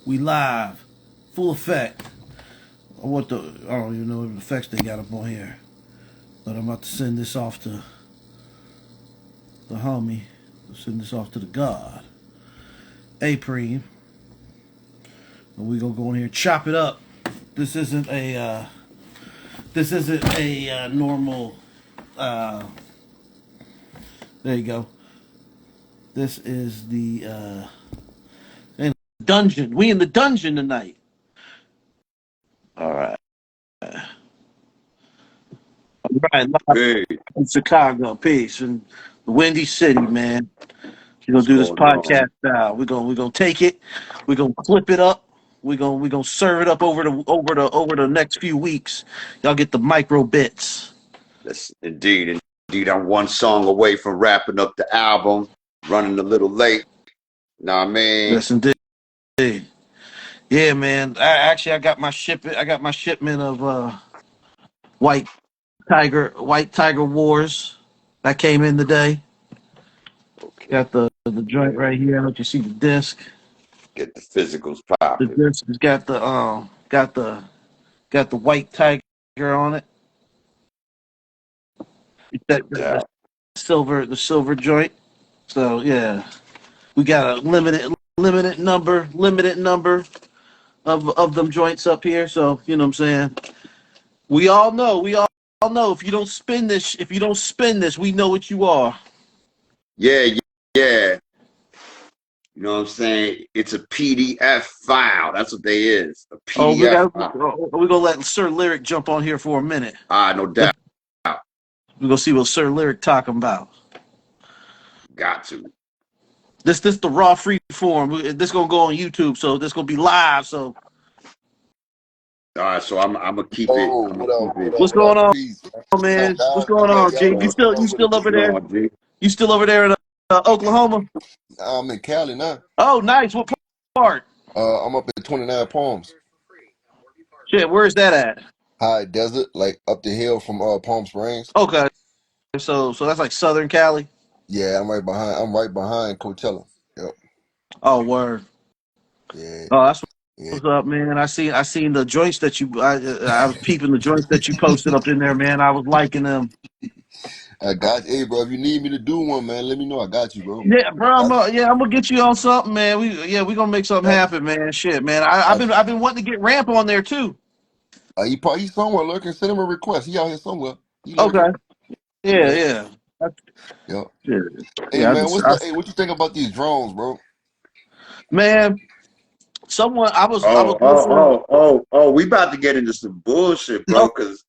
We live, full effect. I don't even know what effects they got up on here. But I'm about to send this off to the homie. Send this off to the god. Apreme. And we gonna go in here and chop it up. This isn't a normal there you go. This is the dungeon. We in the dungeon tonight. All right. All right, live Hey, in Chicago. Peace. And the Windy City, man. We're gonna what's do this going podcast on? style. We're gonna take it. We're gonna clip it up. We're gonna serve it up over the next few weeks. Y'all get the micro bits. That's indeed. I'm one song away from wrapping up the album. Running a little late. Know what I mean? Yes, indeed. Yeah, man. I got my shipment. I got my shipment of White White Tiger Wars that came in today. Okay. Got the joint right here. Let you see the disc. Get the physicals The popping. disc has got the White Tiger on it. No The doubt. silver joint. So yeah, we got a limited number of them joints up here. So you know what I'm saying. We all know if you don't spin this, we know what you are. Yeah. You know what I'm saying? It's a PDF file. That's what they is. A Oh, PDF file. we're gonna let Sir Lyric jump on here for a minute. No doubt. We're gonna see what Sir Lyric talking about. Got to. This the raw free form. This gonna go on YouTube, so this gonna be live. So All right, so I'm gonna keep it. Oh, I'm gonna what up, keep what it. up, what's what up? going on, Peace. man? What's Dog, going man, on, What's G? y'all going know on? what's going You on with it, still G. over What's going there? on, G? You still over there in Oklahoma? I'm in Cali now. Oh, nice. What part? I'm up at 29 Palms, Shit, where's that at? high desert, like up the hill from Palm Springs. Okay, so that's like Southern Cali. Yeah, I'm right behind. I'm right behind Coachella. Yep. Oh, word. Yeah, Oh, that's yeah. what's up, man. I seen the joints that I was peeping the joints that you posted up in there, man. I was liking them. I got you. Hey, bro, if you need me to do one, man, let me know. I got you, bro. Yeah, bro. Got you. I'm gonna get you on something, man. We gonna make something Got you. happen, man. Shit, man. I've Got been you. I've been wanting to get Ramp on there too. He's somewhere lurking. Send him a request. He out here somewhere. He lurking. Okay. Yeah, Yeah. yeah. That's, Yep. yeah, Hey, yeah. man, what's the? Hey, what you think about these drones, bro? Man, someone I was listening. We about to get into some bullshit, bro. Cause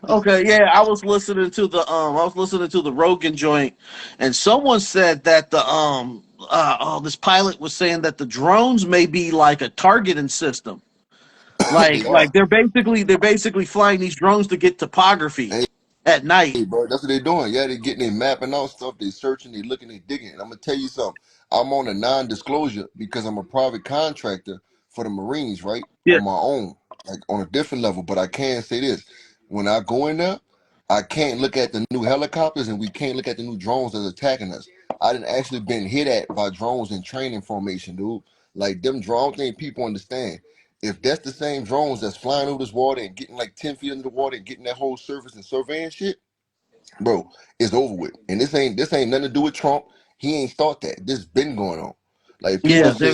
Okay, yeah. I was listening to the Rogan joint, and someone said that this pilot was saying that the drones may be like a targeting system. They are. Like they're basically flying these drones to get topography at night. Hey, bro, that's what they're doing. Yeah, they getting they mapping out stuff. They searching, they looking, they digging. And I'm gonna tell you something. I'm on a non-disclosure because I'm a private contractor for the Marines, right? Yeah, On my own, like on a different level. But I can say this: when I go in there, I can't look at the new helicopters and we can't look at the new drones that's attacking us. I didn't actually been hit at by drones in training formation, dude. Like them drones, thing people understand. If that's the same drones that's flying over this water and getting like 10 feet under the water and getting that whole surface and surveying shit, bro, it's over with. And this ain't nothing to do with Trump. He ain't start that. This been going on. Like people yeah. say,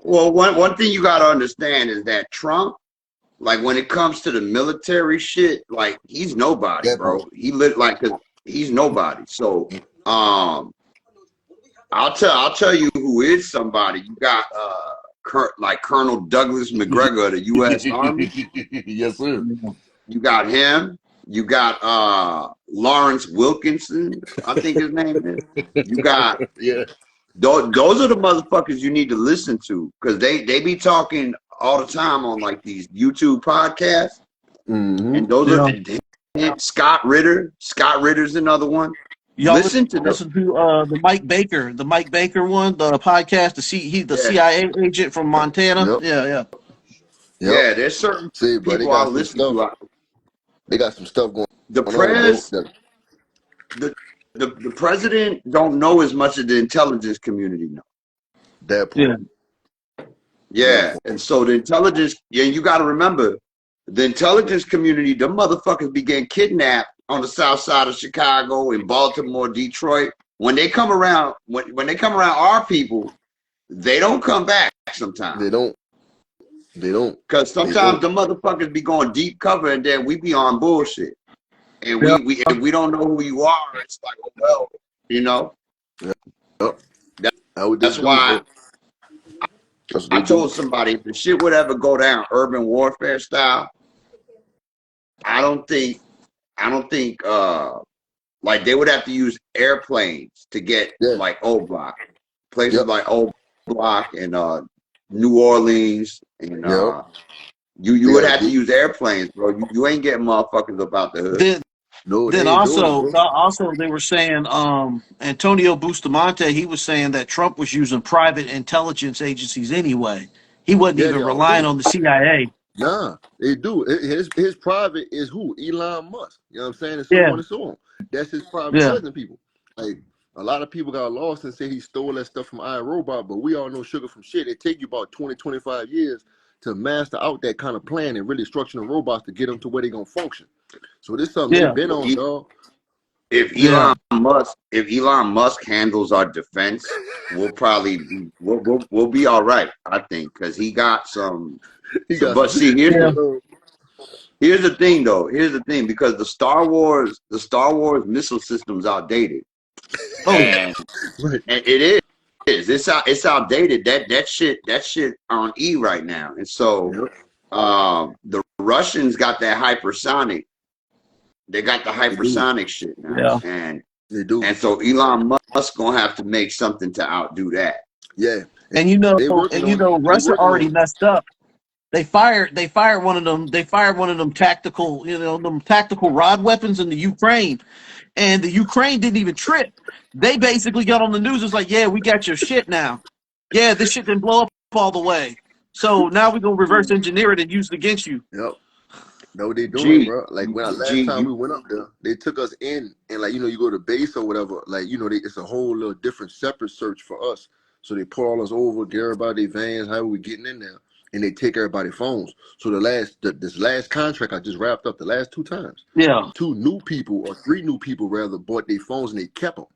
well, one thing you gotta understand is that Trump, like when it comes to the military shit, like he's nobody, that part. bro. He lit like cause he's nobody. So um I'll tell you who is somebody. You got like Colonel Douglas McGregor of the US Army. Yes, sir. You got him. You got Lawrence Wilkinson, I think his name is. You got Yeah. those are the motherfuckers you need to listen to because they be talking all the time on like these YouTube podcasts, Mm-hmm. and those are Yeah. and Scott Ritter. Scott Ritter's another one. Y'all Listen to them. listen to the Mike Baker one, the podcast. The Yeah, CIA agent from Montana. Yep. Yeah, yeah, Yep. yeah. There's certain See, bro, they people I got some listen to. stuff. They got some stuff going The on, bro. press, the, the president don't know as much as the intelligence community know. That yeah. part. Yeah, and so the intelligence, yeah, you got to remember, the intelligence community, the motherfuckers be getting kidnapped on the south side of Chicago, in Baltimore, Detroit. When they come around, when they come around our people, they don't come back sometimes. They don't. They don't. Because They sometimes don't. the motherfuckers be going deep cover, and then we be on bullshit. And Yeah. we if we don't know who you are, it's like, oh well, you know. Yep. That, That's what they that's do, why bro. That's what I they do. told somebody if the shit would ever go down urban warfare style, I don't think like they would have to use airplanes to get Yeah. like O Block, places Yep. like O Block and New Orleans, and Yep. you They would gotta have to get. use airplanes, bro. You ain't getting motherfuckers up out the hood. No, Then they ain't doing it, bro. also they were saying Antonio Bustamante, he was saying that Trump was using private intelligence agencies anyway. He wasn't Yeah, even they all relying do. on the CIA. Nah, they do. His private is who? Elon Musk. You know what I'm saying? And so Yeah, on and so on. That's his private yeah, sending people. Like a lot of people got lost and say he stole that stuff from iRobot, but we all know sugar from shit. It take you about 20, 25 years to master out that kind of plan and really structuring robots to get them to where they gonna function. So this is something they've yeah, been on, dog. If yeah. Elon Musk handles our defense, we'll probably we'll be all right, I think, because he got some. He So, got some but see, shit going on. here's the thing though. Here's the thing, because the Star Wars missile system's outdated, Oh yeah, and Right. it is. It's outdated. That shit on E right now, and so Yep. the Russians got that hypersonic. They got the They do. hypersonic shit now, yeah. They do. and so Elon Musk gonna have to make something to outdo that. Yeah. And you know, They working on it. They Russia working already on it. messed up. They fired one of them. They fired one of them tactical, them tactical rod weapons in the Ukraine, and the Ukraine didn't even trip. They basically got on the news. It's like, yeah, we got your shit now. Yeah, this shit didn't blow up all the way. So now we're gonna reverse engineer it and use it against you. Yep. Know what they doing, G, bro. Like when last G, time we you went up there, they took us in and like you go to base or whatever. Like it's a whole little different separate search for us. So they pull all us over, get everybody vans, how we getting in there, and they take everybody's phones. So this last contract I just wrapped up the last 2 times. Yeah, 2 new people or 3 new people rather bought their phones and they kept them.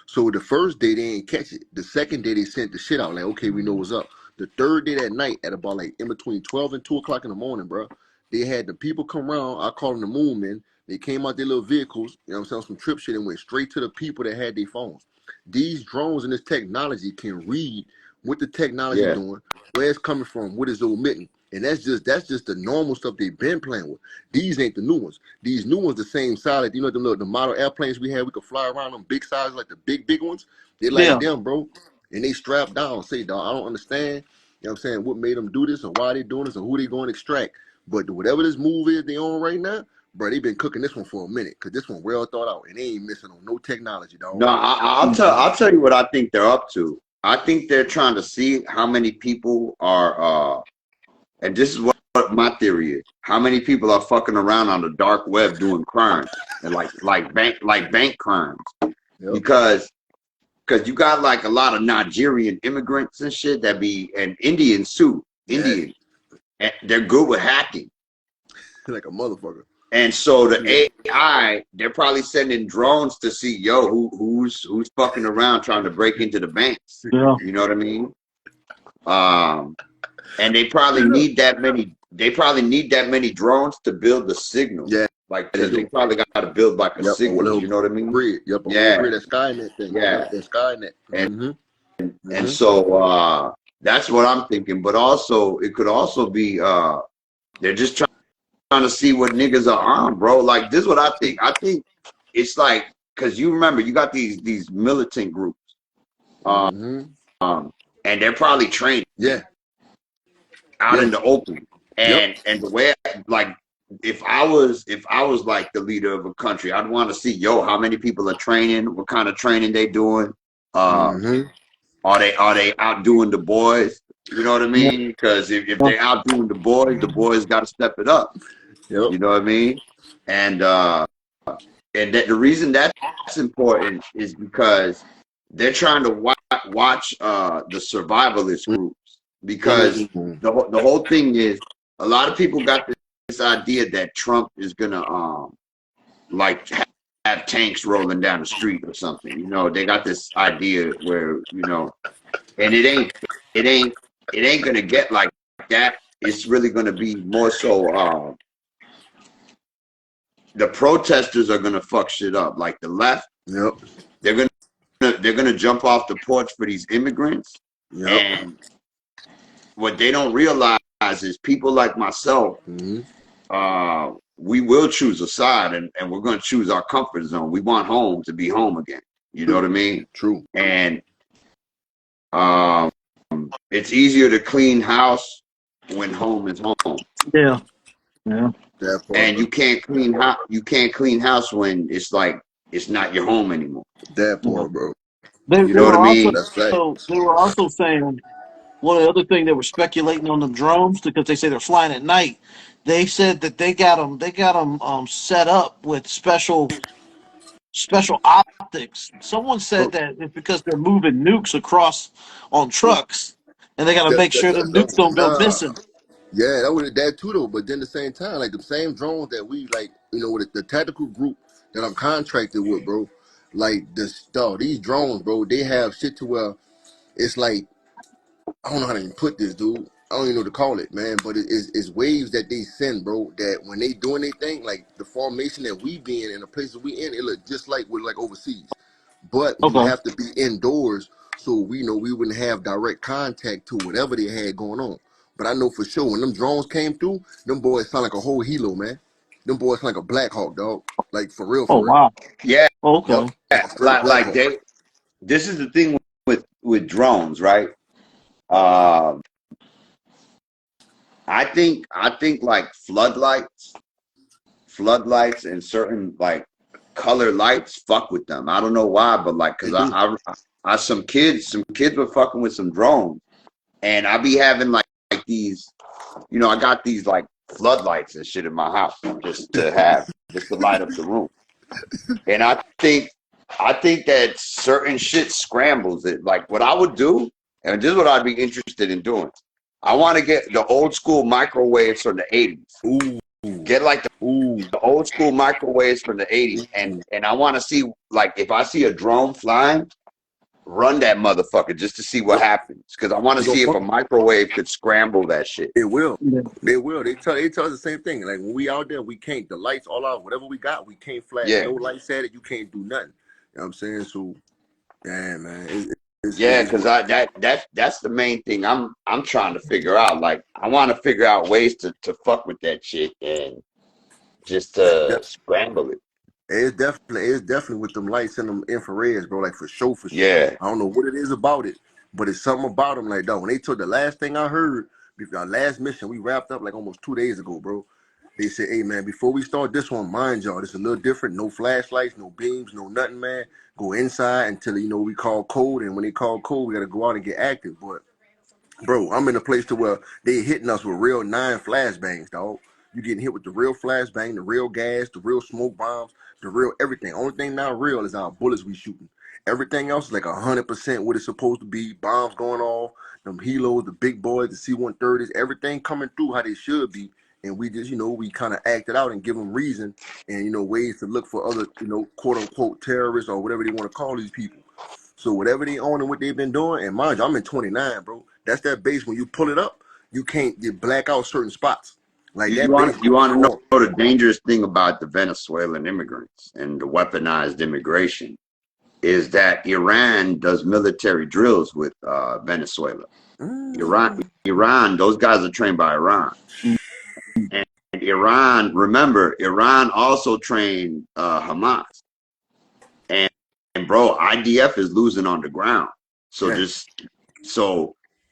So the first day they ain't catch it. The second day they sent the shit out like, okay, we know what's up. The third day that night at about like in between 12 and 2 o'clock in the morning, bro, they had the people come around. I call them the moon men. They came out their little vehicles, you know what I'm saying, some trip shit and went straight to the people that had their phones. These drones and this technology can read what the technology yeah. doing, where it's coming from, what it's omitting. And that's just the normal stuff they've been playing with. These ain't the new ones. These new ones the same size. Like, the model airplanes we had, we could fly around them big sizes like the big ones. They like yeah. them, bro. And they strapped down. Say, dog, I don't understand, you know what I'm saying, what made them do this or why they doing this or who they going to extract. But whatever this move is they on right now, bro, they been cooking this one for a minute because this one well thought out and they ain't missing on no technology, dog. No, I'll tell you what I think they're up to. I think they're trying to see how many people are and this is what my theory is. How many people are fucking around on the dark web doing crimes and like bank crimes? Yep. Because you got like a lot of Nigerian immigrants and shit that be and Indians too. Yeah. Indian. And they're good with hacking. Like a motherfucker. And so the AI, they're probably sending drones to see, who's fucking around trying to break into the banks. Yeah. You know what I mean? And they probably need that many. They probably need that many drones to build the signal. Yeah. Like, because they probably got to build like a signal. You know what I mean? Grid. Yep. Yeah. Grid, that Skynet thing. Yeah. Yep, that Skynet. And so that's what I'm thinking. But also, it could also be they're just trying to see what niggas are on, bro. Like, this is what I think. I think it's like, because you remember, you got these militant groups, and they're probably trained, out in the open, and the way, like, if I was like the leader of a country, I'd want to see, how many people are training, what kind of training they doing, are they outdoing the boys? You know what I mean? Because if they outdoing the boys got to step it up. Yep. You know what I mean? And that the reason that's important is because they're trying to watch the survivalist groups because the whole thing is a lot of people got this idea that Trump is gonna like have tanks rolling down the street or something. You know, they got this idea where, you know, and it ain't it ain't gonna get like that. It's really gonna be more so the protesters are gonna fuck shit up. Like the left, Yep. they're gonna jump off the porch for these immigrants. Yep. And what they don't realize is people like myself, we will choose a side, and we're gonna choose our comfort zone. We want home to be home again. You know what I mean? True. And it's easier to clean house when home is home. Yeah. Yeah. That part, And you can't clean house when it's like it's not your home anymore. That part, bro. You know what I mean? They were also saying one of the other things they were speculating on the drones because they say they're flying at night. They said that they got them set up with special optics. Someone said that it's because they're moving nukes across on trucks, and they got to make sure the nukes don't go missing. Yeah, that too though. But then at the same time, like the same drones that we like, you know, with the tactical group that I'm contracted with, bro. Like these drones, bro, they have shit to where it's like I don't know how to even put this, dude. I don't even know what to call it, man. But it's waves that they send, bro. That when they doing their thing, like the formation that we be in and the places we in, it look just like we're like overseas. But you have to be indoors, so we know we wouldn't have direct contact to whatever they had going on. But I know for sure when them drones came through, them boys sound like a whole helo, man. Them boys sound like a Black Hawk, dog. Like for real, for real. Wow. Yeah. Okay. Yep. Like this is the thing with drones, right? I think like floodlights and certain like color lights fuck with them. I don't know why, but like because I some kids were fucking with some drones, and I be having like these, you know, I got these like floodlights and shit in my house just to light up the room. And I think that certain shit scrambles it. Like what I would do, and this is what I'd be interested in doing. I want to get the old school microwaves from the 80s. Ooh. Get like the old school microwaves from the 80s. And I want to see, like, if I see a drone flying, run that motherfucker just to see what happens. Because I want to see if a microwave could scramble that shit. It will. They will. They tell us the same thing. Like when we out there, we can't. The lights all out. Whatever we got, we can't flash no lights at it. You can't do nothing. You know what I'm saying? So, yeah, man. Because that's the main thing I'm trying to figure out. Like I want to figure out ways to fuck with that shit and just to scramble it. It's definitely with them lights and them infrareds, bro. Like for sure. Yeah. I don't know what it is about it, but it's something about them. Like dog, when they took the last thing I heard, our last mission, we wrapped up like almost 2 days ago, bro. They said, hey man, before we start this one, mind y'all, it's a little different. No flashlights, no beams, no nothing, man. Go inside until we call code, and when they call code, we gotta go out and get active. But bro, I'm in a place to where they hitting us with real 9 flashbangs, dog. You getting hit with the real flashbang, the real gas, the real smoke bombs, the real everything. Only thing not real is our bullets we shooting. Everything else is like 100% what it's supposed to be. Bombs going off, them helos, the big boys, the C-130s, everything coming through how they should be. And we just, we kind of act it out and give them reason and, ways to look for other, quote unquote terrorists or whatever they want to call these people. So whatever they own and what they've been doing, and mind you, I'm in 29, bro. That's that base. When you pull it up, you can't black out certain spots. Like you want to know the dangerous thing about the Venezuelan immigrants and the weaponized immigration is that Iran does military drills with Venezuela. Iran, those guys are trained by Iran. And Iran, remember, Iran also trained Hamas. And bro, IDF is losing on the ground. So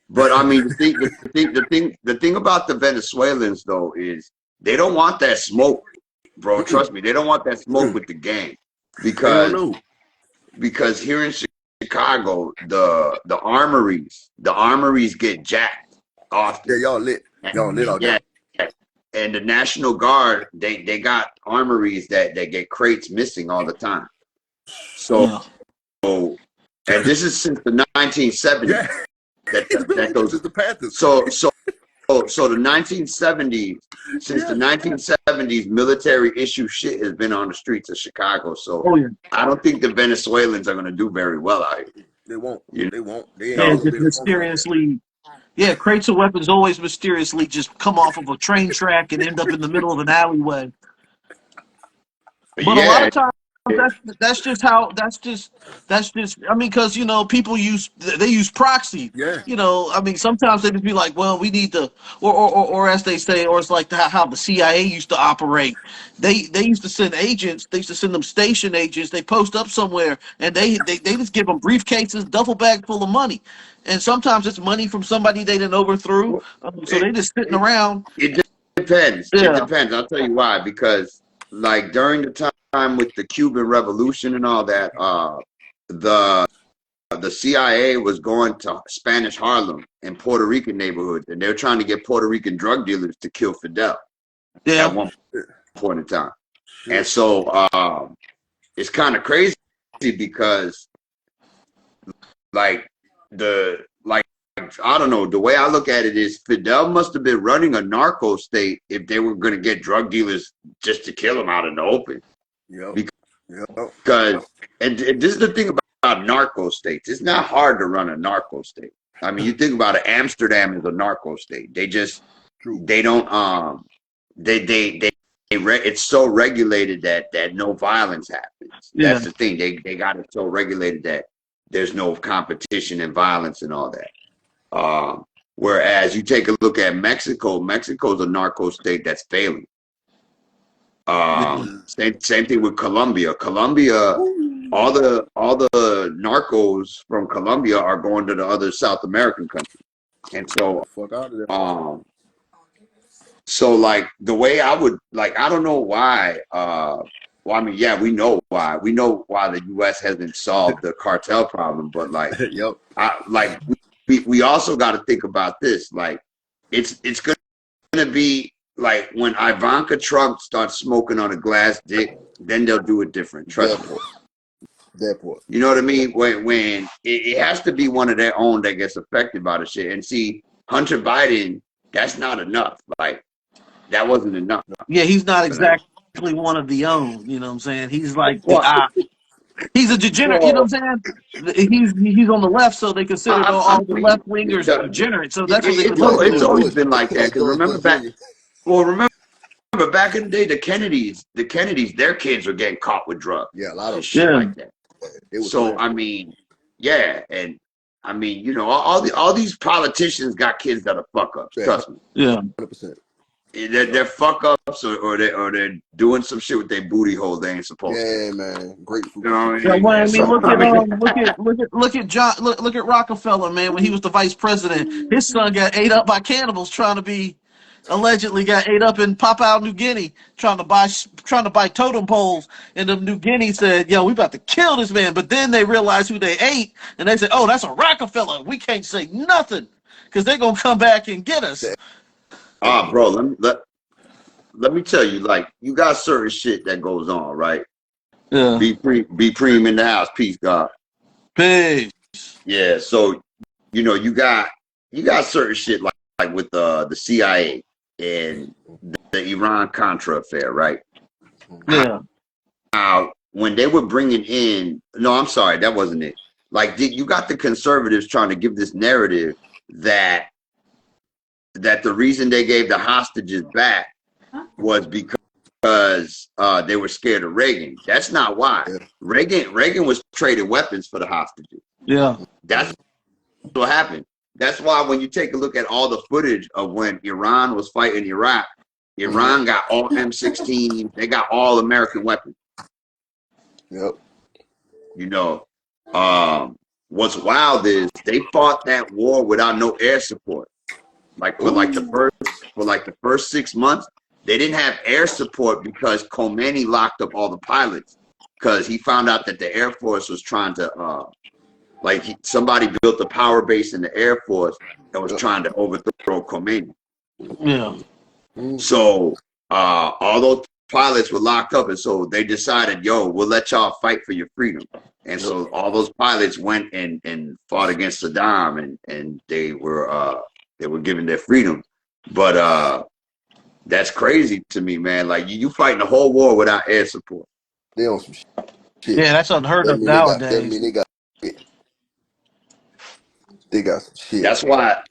but I mean the thing about the Venezuelans though is they don't want that smoke, bro. Trust me, they don't want that smoke with the gang. Because here in Chicago, the armories get jacked often. Yeah, y'all lit. Y'all lit out there. And the National Guard, they got armories that get crates missing all the time. So and this is since the 1970s. that It's goes. the Panthers. So the 1970s, since the 1970s, military issue shit has been on the streets of Chicago. So I don't think the Venezuelans are going to do very well out here. They won't. You They won't. They ain't Yeah, never just been a funk like that. mysteriously. Yeah, crates of weapons always mysteriously just come off of a train track and end up in the middle of an alleyway. But a lot Yeah, of times that's just how that's just I mean, because people use proxy. Yeah. I mean, sometimes they just be like, well, we need to, or as they say, or it's like how the CIA used to operate. They used to send agents. They used to send them station agents. They post up somewhere and they just give them briefcases, duffel bag full of money, and sometimes it's money from somebody they didn't overthrew. So it, they just sitting it, around. it depends. It Yeah, depends. I'll tell you why. Because like during the time with the Cuban Revolution and all that, the the CIA was going to Spanish Harlem and Puerto Rican neighborhoods, and they were trying to get Puerto Rican drug dealers to kill Fidel yeah, at one point in time. Shit. And so it's kind of crazy because like I don't know, the way I look at it is Fidel must have been running a narco state if they were going to get drug dealers just to kill them out in the open. Yep. Because and this is the thing about narco states, it's not hard to run a narco state. I mean, you think about it, Amsterdam is a narco state. They just True. they don't it's so regulated that no violence happens. Yeah. That's the thing. They got it so regulated that there's no competition and violence and all that. Whereas you take a look at Mexico, Mexico's a narco state that's failing. Same thing with Colombia. Colombia, all the narcos from Colombia are going to the other South American countries, and so Fuck out of there. so like the way I would like, I don't know why. Well, I mean, yeah, we know why. We know why the U.S. hasn't solved the cartel problem, but like, Yep. we also got to think about this. Like, it's going to be like when Ivanka Trump starts smoking on a glass dick, then they'll do it different. Trust me. That part. You know what I mean? When it has to be one of their own that gets affected by the shit. And see, Hunter Biden, that's not enough. Like, that wasn't enough. Yeah, he's not exactly one of the own. You know what I'm saying? He's like Well, he's a degenerate. You know what I'm saying? He's on the left, so they consider all the left wingers degenerate. So that's what they it's always been like that. Because remember back in the day, the Kennedys, their kids were getting caught with drugs. Yeah, a lot of shit like that. So I mean, yeah, and I mean, you know, all these politicians got kids that are fuck ups. Trust me. Yeah. 100%. They're fuck ups, or they're doing some shit with their booty hole they ain't supposed to. Yeah, man, great food. You know what Yeah, well, I mean, So, look at John, look at Rockefeller, man. When he was the vice president, his son got ate up by cannibals allegedly got ate up in Papua New Guinea trying to buy totem poles, and the New Guinea said, "Yo, we about to kill this man." But then they realized who they ate, and they said, "Oh, that's a Rockefeller. We can't say nothing because they're gonna come back and get us." bro, let me tell you, like, you got certain shit that goes on, right? Yeah. Be preem in the house, peace, God. Peace. Yeah, so you know, you got certain shit like with the CIA and the Iran Contra affair, right? Yeah. Now, when they were bringing in, no, I'm sorry, that wasn't it. Like, you got the conservatives trying to give this narrative that the reason they gave the hostages back was because they were scared of Reagan. That's not why. Reagan was trading weapons for the hostages. Yeah. That's what happened. That's why when you take a look at all the footage of when Iran was fighting Iraq, Iran got all M16. They got all American weapons. Yep. You know, what's wild is they fought that war without no air support. Like for the first 6 months, they didn't have air support because Khomeini locked up all the pilots because he found out that the Air Force was trying to somebody built a power base in the Air Force that was trying to overthrow Khomeini. Yeah. So all those pilots were locked up, and so they decided, yo, we'll let y'all fight for your freedom. And Yep. so all those pilots went and fought against Saddam, and they were given their freedom. But that's crazy to me, man. Like you fighting the whole war without air support. They on some shit. Yeah, that's unheard That of mean they got. That nowadays. mean they got. They got some shit. That's why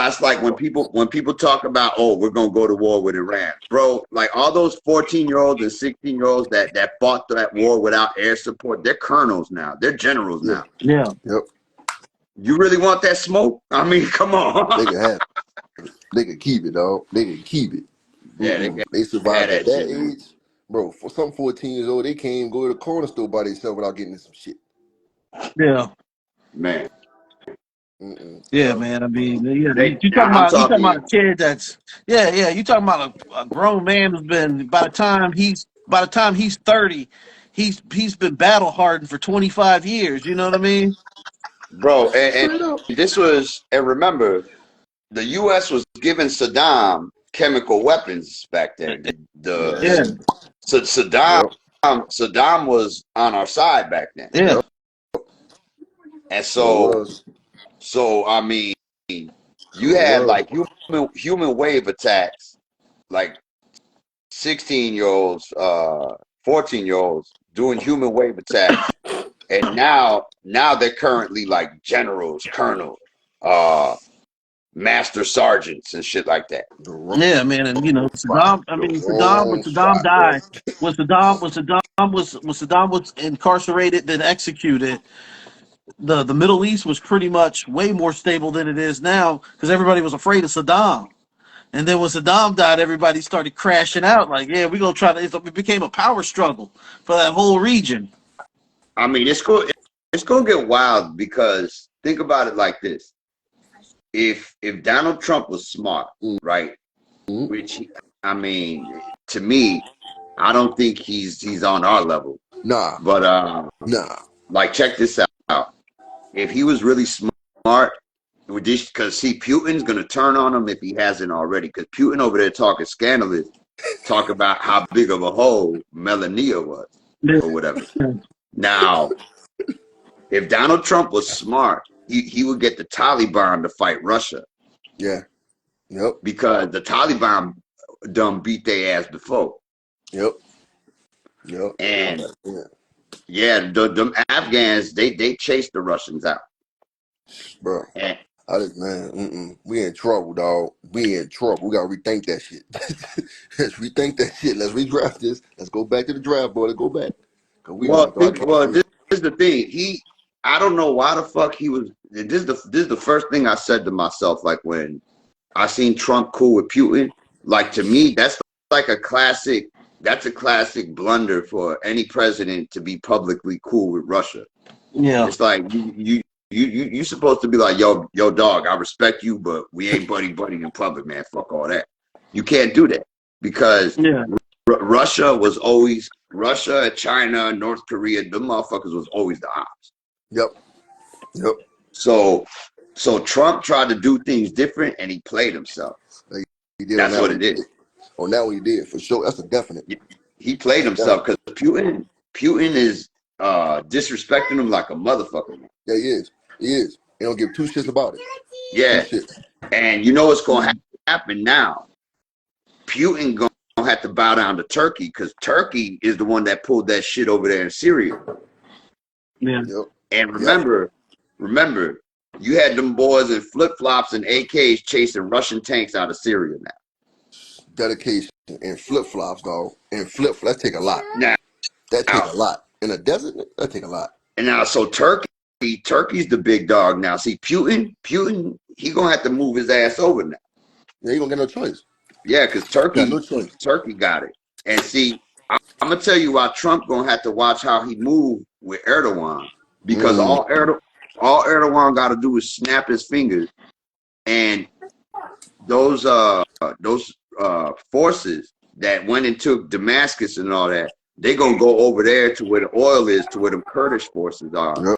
it's like when people talk about, oh, we're gonna go to war with Iran, bro. Like all those 14-year-olds and 16-year-olds that fought that war without air support, they're colonels now, they're generals Yeah. now. Yeah. Yep. You really want that smoke? I mean, come on. They can have it. They can keep it, dog. They can keep it. Yeah, They survived had at that that shit. age, bro. For some 14 years old, they can't even go to the corner store by themselves without getting in some shit. Yeah. Man. Yeah, man. I mean, yeah, you I'm talking about talking, a kid that's you talking about a grown man who's been by the time he's 30, he's been battle hardened for 25 years. You know what I mean? bro. And Straight up. this was, and remember, the U.S. was giving Saddam chemical weapons back then. Yeah, Yeah. Saddam Yep. Saddam was on our side back then, yeah, Yep. and Sure was. so I mean, you Sure had was. like human wave attacks, like 16-year-olds, 14-year-olds doing human wave attacks, and now they're currently like generals, colonels, master sergeants, and shit like that. The wrong yeah, man. And you know, spot. Saddam. I The mean, when wrong Saddam spot, bro. died, when Saddam was incarcerated then executed, the Middle East was pretty much way more stable than it is now because everybody was afraid of Saddam. And then when Saddam died, everybody started crashing out. Like, yeah, we're gonna try to. It became a power struggle for that whole region. I mean, it's going to get wild because think about it like this: if Donald Trump was smart, right? Mm-hmm. Which I mean, to me, I don't think he's on our level. Nah. But Nah. like check this out: if he was really smart, because see, Putin's going to turn on him if he hasn't already. Because Putin over there talking scandalous, talk about how big of a hole Melania was or whatever. Now, if Donald Trump was smart, he would get the Taliban to fight Russia. Yeah. Yep. Because the Taliban done beat their ass before. Yep. Yep. And yeah, them Afghans, they chased the Russians out. bro. And We in trouble, dog. We in trouble. We gotta rethink that shit. Let's rethink that shit. Let's redraft this. Let's go back to the draft board. Let's go back. Cause we gonna start talking. this is the thing. I don't know why the fuck he was. This is the first thing I said to myself. Like when I seen Trump cool with Putin. Like to me, that's like a classic. That's a classic blunder for any president to be publicly cool with Russia. Yeah, it's like you supposed to be like, yo dog, I respect you, but we ain't buddy in public, man. Fuck all that. You can't do that because Russia, China, North Korea, the motherfuckers was always the ops. Yep. So Trump tried to do things different and he played himself. He did. That's what it is. Oh, now he did for sure. That's a definite. He played himself because Putin is disrespecting him like a motherfucker. Yeah, he is. He is. He don't give two shits about it. Yeah. And you know what's going to happen now? Putin going to have to bow down to Turkey because Turkey is the one that pulled that shit over there in Syria. Yeah. Yep. And remember, you had them boys in flip-flops and AKs chasing Russian tanks out of Syria now. Dedication and flip-flops, dog. And flip-flops, that take a lot. Now, that take a lot. In a desert, that take a lot. And now, so Turkey's the big dog now. See, Putin, he gonna have to move his ass over now. Yeah, he gonna get no choice. Yeah, because Turkey got it. And see, I'm gonna tell you why Trump gonna have to watch how he move with Erdogan, because all Erdogan got to do is snap his fingers, and those forces that went and took Damascus and all that, they gonna go over there to where the oil is, to where them Kurdish forces are. Yep.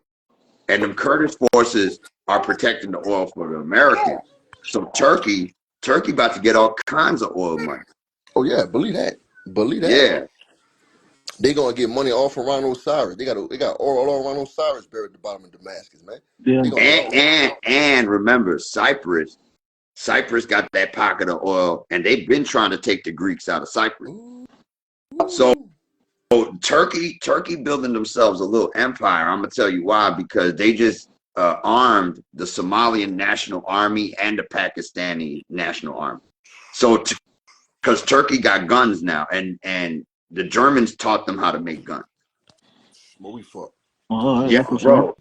And them Kurdish forces are protecting the oil for the Americans. So Turkey about to get all kinds of oil money. Oh yeah, believe that. Yeah. They gonna get money off of Rhinoceros. They got all Rhinoceros buried at the bottom of Damascus, man. Yeah. They gonna get And remember, Cyprus got that pocket of oil, and they've been trying to take the Greeks out of Cyprus. ooh, So Turkey building themselves a little empire. I'm gonna tell you why, because they just armed the Somalian National Army and the Pakistani National Army. So because Turkey got guns now, and the Germans taught them how to make guns. what we fuck. Oh, Yeah, yeah, for sure.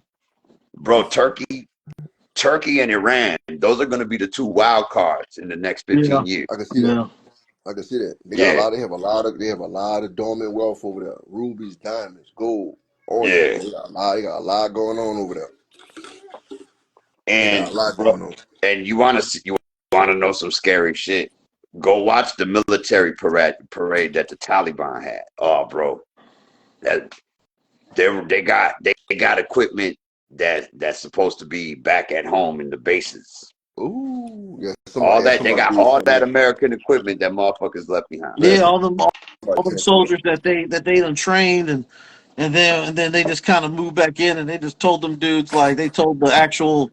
bro, Turkey and Iran, those are going to be the two wild cards in the next 15 years. I can see that. Yeah. I can see that. They Yeah, have a lot of dormant wealth over there. Rubies, diamonds, gold, oil. yeah. They got a lot going on over there. They got And a lot bro, going on. and you want to know some scary shit? Go watch the military parade that the Taliban had. Oh, bro, that they got equipment that's supposed to be back at home in the bases. Ooh, yeah. All that they Somebody got did all say that that. American equipment that motherfuckers left behind. Yeah, Yeah, all them somebody said that. soldiers that they done trained and then they just kind of moved back in and they just told them dudes like they told the actual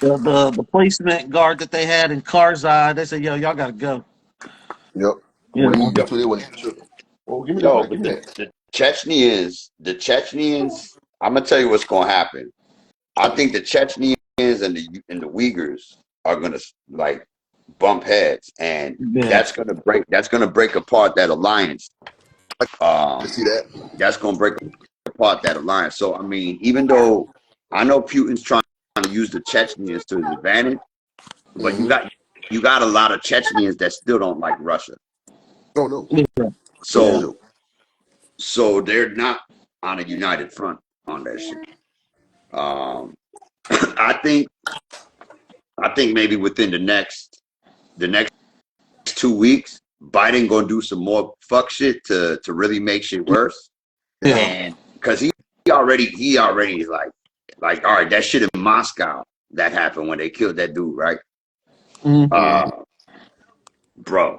the placement guard that they had in Karzai, they said, yo, y'all gotta go. Yep. When Yeah. they moved Yo, into it, wasn't tripping. Oh, give me that, yo, Mike. Give but me that. the Chechens, I'm gonna tell you what's gonna happen. I think the Chechens and the Uyghurs are gonna like bump heads, and Yeah. that's gonna break apart that alliance. I Um, see that. that's gonna break apart that alliance. So I mean, even though I know Putin's trying to use the Chechens to his advantage, but Mm-hmm. you got a lot of Chechens that still don't like Russia. Oh no. Yeah. No, for Yeah. So sure. so they're not on a united front on that shit. Um, I think maybe within the next 2 weeks, Biden gonna do some more fuck shit to really make shit worse. Yeah. Yeah. And because he already is like all right, that shit in Moscow that happened when they killed that dude, right? Mhm. Uh, bro,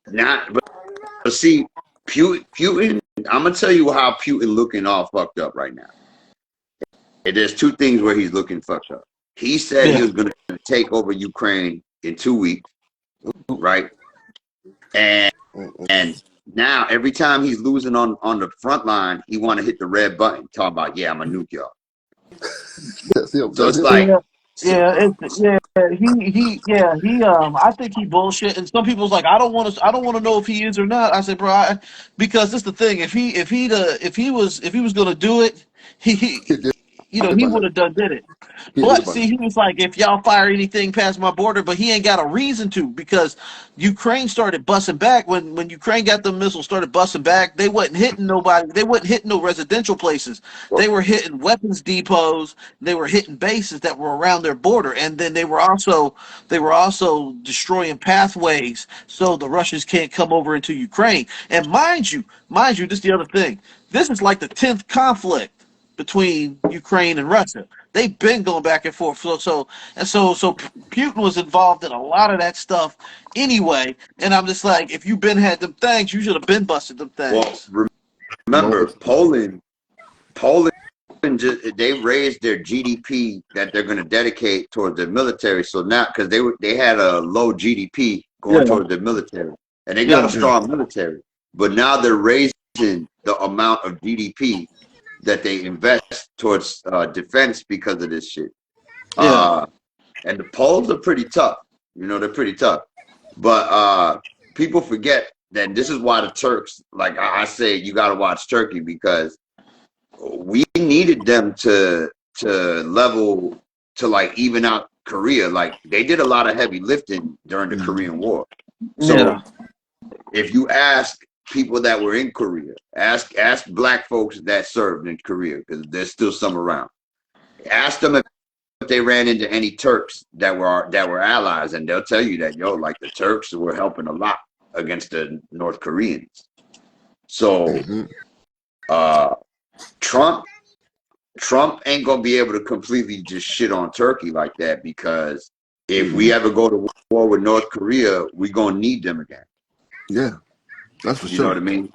not but see, Putin. I'm gonna tell you how Putin looking all fucked up right now. And there's two things where he's looking fucked up. He said he Yeah. was gonna take over Ukraine in 2 weeks, right? And Mm-mm. and now every time he's losing on the front line, he want to hit the red button, talking about yeah, I'm a nuke y'all. That's him. So That's it's him. like, Yeah, so, he I think he bullshit. And some people's like, I don't want to know if he is or not. I said, bro, because this the thing. If he was gonna do it, He did he by would now. have did it. He did But by see, now. he was like, if y'all fire anything past my border, but he ain't got a reason to because Ukraine started busting back when Ukraine got the missiles started busting back. They wasn't hitting nobody. They wasn't hitting no residential places. They were hitting weapons depots. They were hitting bases that were around their border, and then they were also destroying pathways so the Russians can't come over into Ukraine. And this is the other thing. This is like the 10th conflict between Ukraine and Russia. They've been going back and forth. So Putin was involved in a lot of that stuff anyway. And I'm just like, if you been had them things, you should have been busted them well, things. remember Poland just they raised their GDP that they're going to dedicate towards the military. So now because they had a low GDP Yeah, going towards the military, and they got a yeah, Yeah. strong military, but now they're raising the amount of GDP that they invest towards defense because of this shit. yeah, And the Poles are pretty tough. You know, they're pretty tough. But people forget that this is why the Turks, like I say, you got to watch Turkey because we needed them to like even out Korea. Like they did a lot of heavy lifting during the Korean War. So yeah, if you ask people that were in Korea, ask black folks that served in Korea because there's still some around. Ask them if they ran into any Turks that were allies, and they'll tell you that like the Turks were helping a lot against the North Koreans. So Mm-hmm. uh, Trump ain't gonna be able to completely just shit on Turkey like that because if we ever go to war with North Korea, we gonna need them again. Yeah, that's for You know sure. what I mean?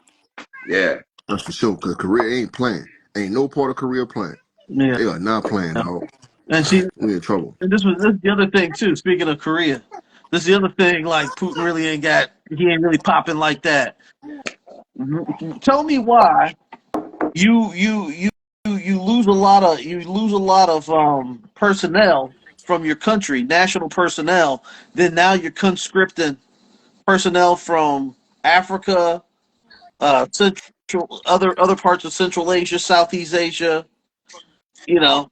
Yeah. That's for sure. Cause Korea ain't playing. Ain't no part of Korea playing. Yeah. They are not playing, dog. And see, We in trouble. and this is the other thing too. Speaking of Korea, this is the other thing. Like Putin really ain't got. He ain't really popping like that. Tell me why you you you you lose a lot of personnel from your country, national personnel. Then now you're conscripting personnel from Africa, Central, other parts of Central Asia, Southeast Asia. You know,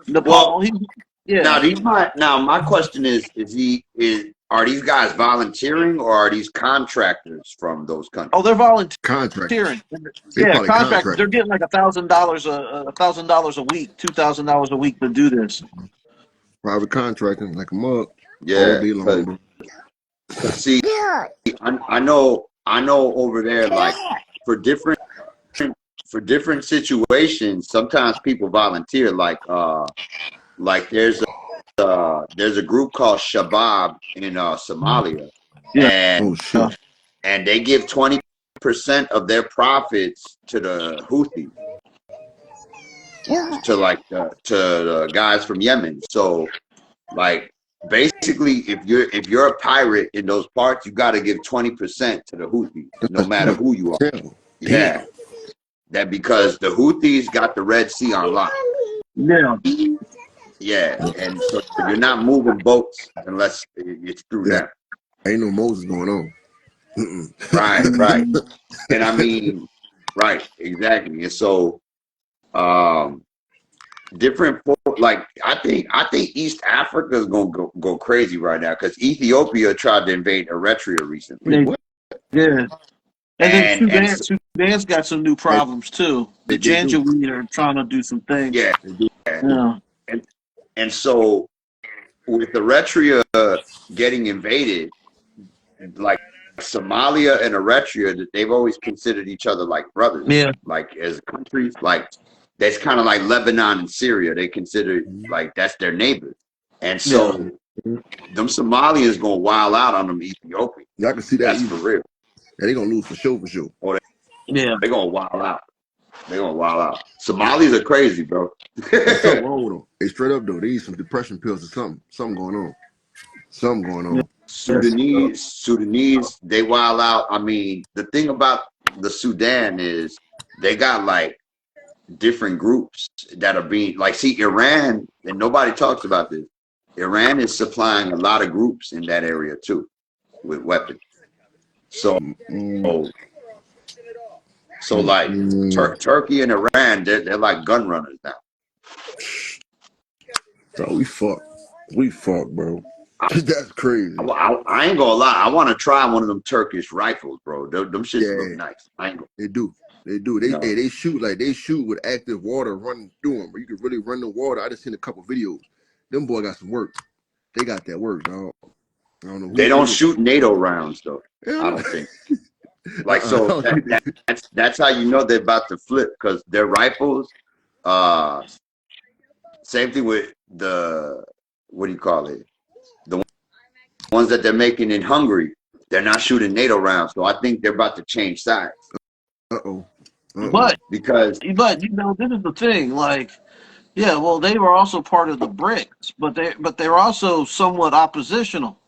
Well, Nepal. now Yeah. my question is are these guys volunteering or are these contractors from those Oh, countries? they're Contractors. volunteering. They Yeah, probably contractors. They're contractors. getting like $1,000 a week, $2,000 a week to do this. Private contracting like a mug all Yeah, day long, bro. cause see, I know over there, like for different situations, sometimes people volunteer. Like there's a group called Shabab in Somalia, Yeah. and Oh shit. they give 20% of their profits to the Houthis, to the guys from Yemen. So like basically, if you're a pirate in those parts, you got to give 20% to the Houthis, That's no like matter who you are. 20%. Yeah, Damn. that because the Houthis got the Red Sea on lock. Yeah. Yeah, and so you're not moving boats unless it's through Yeah. them. Ain't no Moses going on. Right, right. Mhm. And I mean, right, exactly. And so, um, like I think East Africa is gonna go crazy right now because Ethiopia tried to invade Eritrea recently, Wait, They what? did. And then and so, Sudan's got some new They, problems too. The they do. Janjaweed are trying to do some things. yeah, They do. yeah. Yeah. and and so with Eritrea getting invaded, like Somalia and Eritrea, that they've always considered each other like brothers, Yeah. like as countries, like that's kind of like Lebanon and Syria. They consider like that's their neighbors, and Yeah. so them Somalians gonna wild out on them Ethiopians. Y'all can see that That's for easy. real. Yeah, they gonna lose for sure, for sure. Or Yeah. they gonna wild out. They gonna wild out. Somalis are crazy, bro. There's something wrong with them. They straight up though. They need some depression pills or something. Something going on. Something going Yeah. on. Yes. Sudanese, they wild out. I mean, the thing about the Sudan is they got like different groups that are being like, see, Iran, and nobody talks about this. Iran is supplying a lot of groups in that area too with weapons. So, Mm, like mm. Turkey and Iran, they're like gun runners now. So we fucked. We fucked, bro. I, That's crazy. I ain't gonna lie. I want to try one of them Turkish rifles, bro. Them shits look Yeah, nice. I ain't, they do. They do. you They know, they shoot like they shoot with active water running through them. But you can really run the water. I just seen a couple videos. Them boy got some work. They got that work, dog. I don't know they who don't did it. shoot NATO rounds though. Hell I no. don't think. Like I so don't think they. that's how you know they're about to flip because their rifles. Uh, Same thing with the what do you call it? The ones that they're making in Hungary. They're not shooting NATO rounds, so I think they're about to change sides Uh oh. Uh oh. But because this is the thing. Like, yeah, well, they were also part of the BRICS, but they're also somewhat oppositional.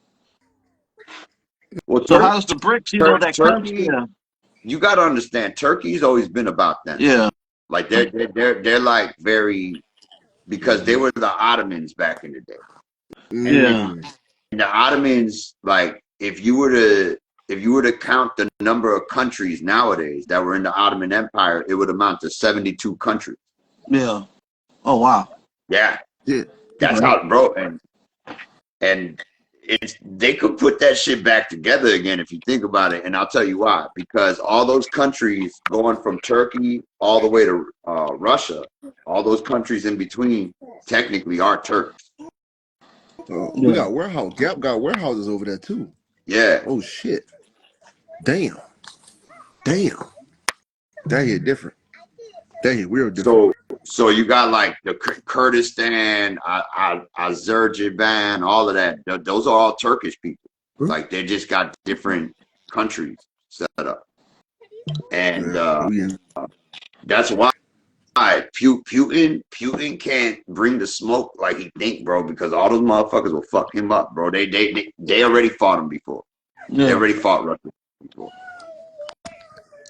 well, So how does the BRICS, that country? Turkey, Yeah. you got to understand, Turkey's always been about them. Yeah. Like they're like very because they were the Ottomans back in the day, and Yeah. Mm. the Ottomans, like if you were to count the number of countries nowadays that were in the Ottoman Empire, it would amount to 72 countries. Yeah. Oh wow. Yeah, Yeah. that's Right. how, bro. And they could put that shit back together again if you think about it. And I'll tell you why. Because all those countries going from Turkey all the way to Russia, all those countries in between technically are Turks. We Yeah. got warehouse. Gap got warehouses over there too. Yeah. Oh shit. Damn. Damn. That hit different. That hit real different. So you got like the Kurdistan, Azerbaijan, all of that. Those are all Turkish people. Huh? Like they just got different countries set up. and Yeah, we in. that's why Putin can't bring the smoke like he think, bro, because all those motherfuckers will fuck him up, bro. They already fought him before. They Yeah. already fought Russia before,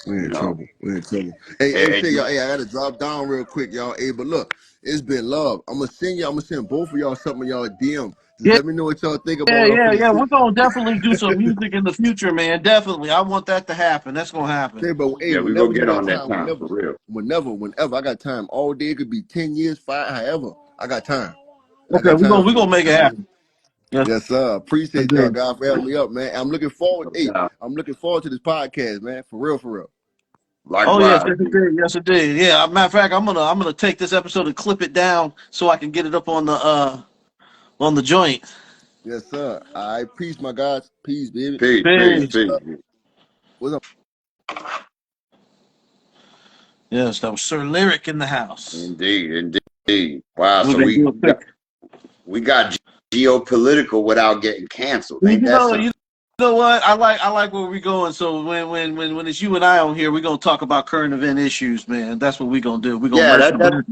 We you in know. trouble. We in trouble. Hey, And say y'all. Hey, I gotta drop down real quick, y'all. Hey, but look, it's been love. I'm gonna send y'all. I'm gonna send both of y'all something y'all DM. Just Yeah, let me know what y'all think yeah, about. I'm yeah, finna yeah. send. We're gonna definitely do some music in the future, man. Definitely. I want that to happen. That's gonna happen. Say, but hey, yeah, we go whenever you get got on that time, time for real. whenever I got time, all day it could be 10 years, however I got time. I Okay, got we're gonna time we're for gonna it. make it happen. Yes, Yes, sir. I Appreciate y'all did. guys for having me up, man. I'm looking forward. No Hey, doubt. I'm looking forward to this podcast, man. For real, for real. Oh yes, Likewise, yes it dude. did. Yes it did. Yeah. Matter of fact, I'm gonna take this episode and clip it down so I can get it up on the joint. Yes, sir. All right, peace, my guys. Peace, baby. Peace, peace, Peace. peace. What's up? Yes, that was Sir Lyric in the house. Indeed, indeed. Wow, We're so gonna do we a got quick. we got geopolitical without getting canceled. You Ain't that know, something? you know what? I like where we're going. So when it's you and I on here, we're gonna talk about current event issues, man. That's what we're gonna do. We're gonna Yeah, merge that the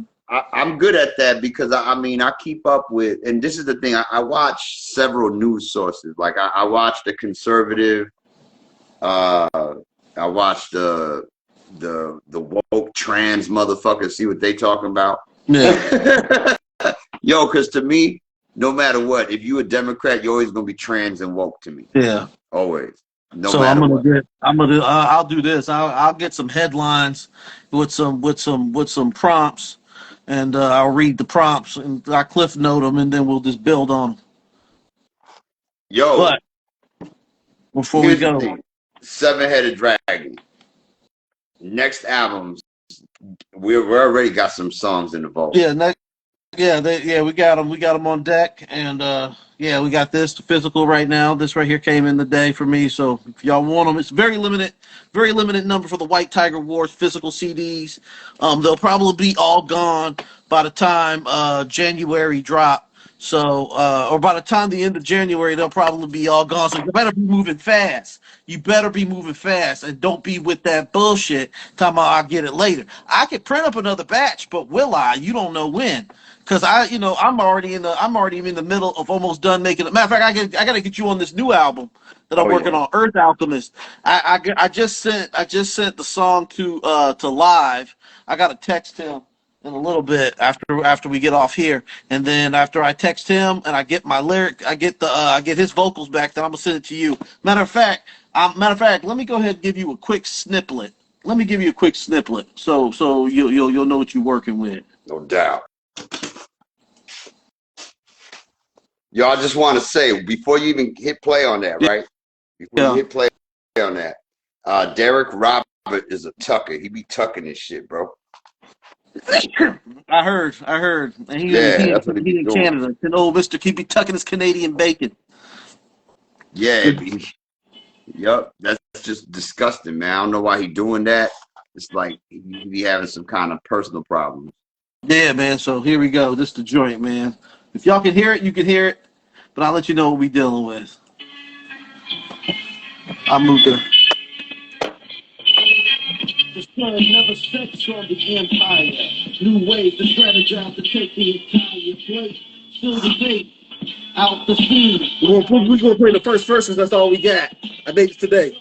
I'm good at that because I mean I keep up with, and this is the thing. I watch several news sources. Like I watch the conservative. Uh, I watch the woke trans motherfuckers. See what they talking about. Yeah, Yo, because to me, no matter what, if you a Democrat, you're always gonna be trans and woke to me. yeah. Always, no So I'm matter gonna what. get. I'm gonna. I'll do this. I'll get some headlines with some prompts, and I'll read the prompts and I cliff note them, and then we'll just build on 'em. Yo, But before we here's the go, thing: Seven-Headed Dragon. Next albums, we already got some songs in the vault. yeah, yeah, we got them. We got them on deck, and yeah, we got this physical right now. This right here came in the day for me. So if y'all want them, it's very limited number for the White Tiger Wars physical CDs. They'll probably be all gone by the time January drop. So, or by the time the end of January, they'll probably be all gone. So you better be moving fast. You better be moving fast, and don't be with that bullshit. Talking about I'll get it later. I could print up another batch, but will I? You don't know when. Cause I'm already in the middle of almost done making it. Matter of fact, I gotta get you on this new album that I'm Oh working yeah. on, Earth Alchemist. I just sent the song to Live. I gotta text him in a little bit after we get off here, and then after I text him and I get my lyric, I get his vocals back. Then I'm gonna send it to you. Matter of fact, let me go ahead and give you a quick snippet. Let me give you a quick snippet, so you'll know what you're working with. No doubt. Y'all just want to say before you even hit play on that, right? Before you Yeah. hit play on that, Derek Robert is a tucker. He be tucking his shit, bro. I heard, and Yeah, that's what he be he in doing. Canada. And old Mister keep be tucking his Canadian bacon. Yeah, yup. That's just disgusting, man. I don't know why he doing that. It's like he be having some kind of personal problems. Yeah, man. So here we go. This the joint, man. If y'all can hear it, you can hear it. But I'll let you know what we dealing with. I moved there. The sun never sets on the empire. New ways to strategize to take the entire place. Still debate out the scene. We're gonna play the first verses. That's all we got. I made it today.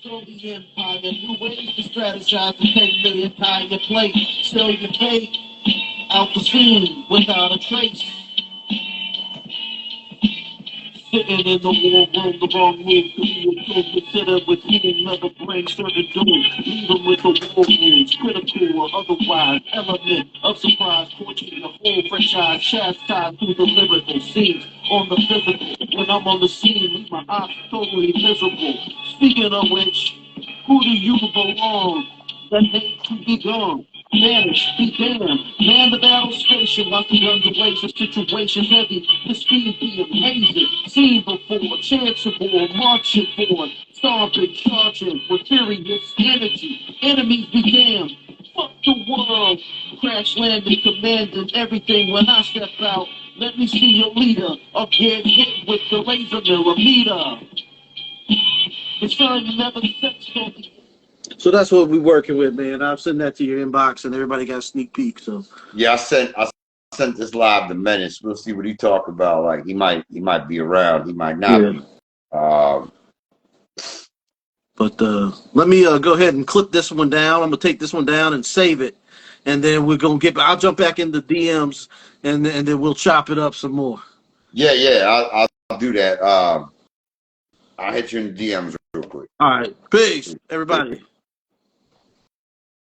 On the empire, new ways to strategize to take the entire plate. Still your fate out the scene without a trace. Sitting in the war room, the wrong move to be a tool. Consider with whom never bring certain doom. Even with the war wounds, critical or otherwise. Element of surprise, torturing the whole franchise. Chastised through the lyrical scenes on the physical. When I'm on the scene, leave my eyes totally miserable. Speaking of which, who do you belong? The hate to be gone. Vanish, be damned. Man the battle station, lots of guns away, so situation heavy. The speed be amazing. Seen before, chanceable, marching forward. Stomping, charging, with furious energy. Enemies be damned. Fuck the world. Crash landing, commanding everything when I step out. Let me see your leader, or get hit with the razor millimeter. The sun never sets on the So that's what we're working with, man. I'll send that to your inbox, and everybody got a sneak peek. So Yeah, I sent this live to Menace. We'll see what he talk about. Like he might be around, he might not yeah. be. Um, But let me go ahead and clip this one down. I'm gonna take this one down and save it, and then we're gonna get. I'll jump back into DMs, and then we'll chop it up some more. yeah, I'll do that. I'll hit you in the DMs real quick. All right, peace, everybody.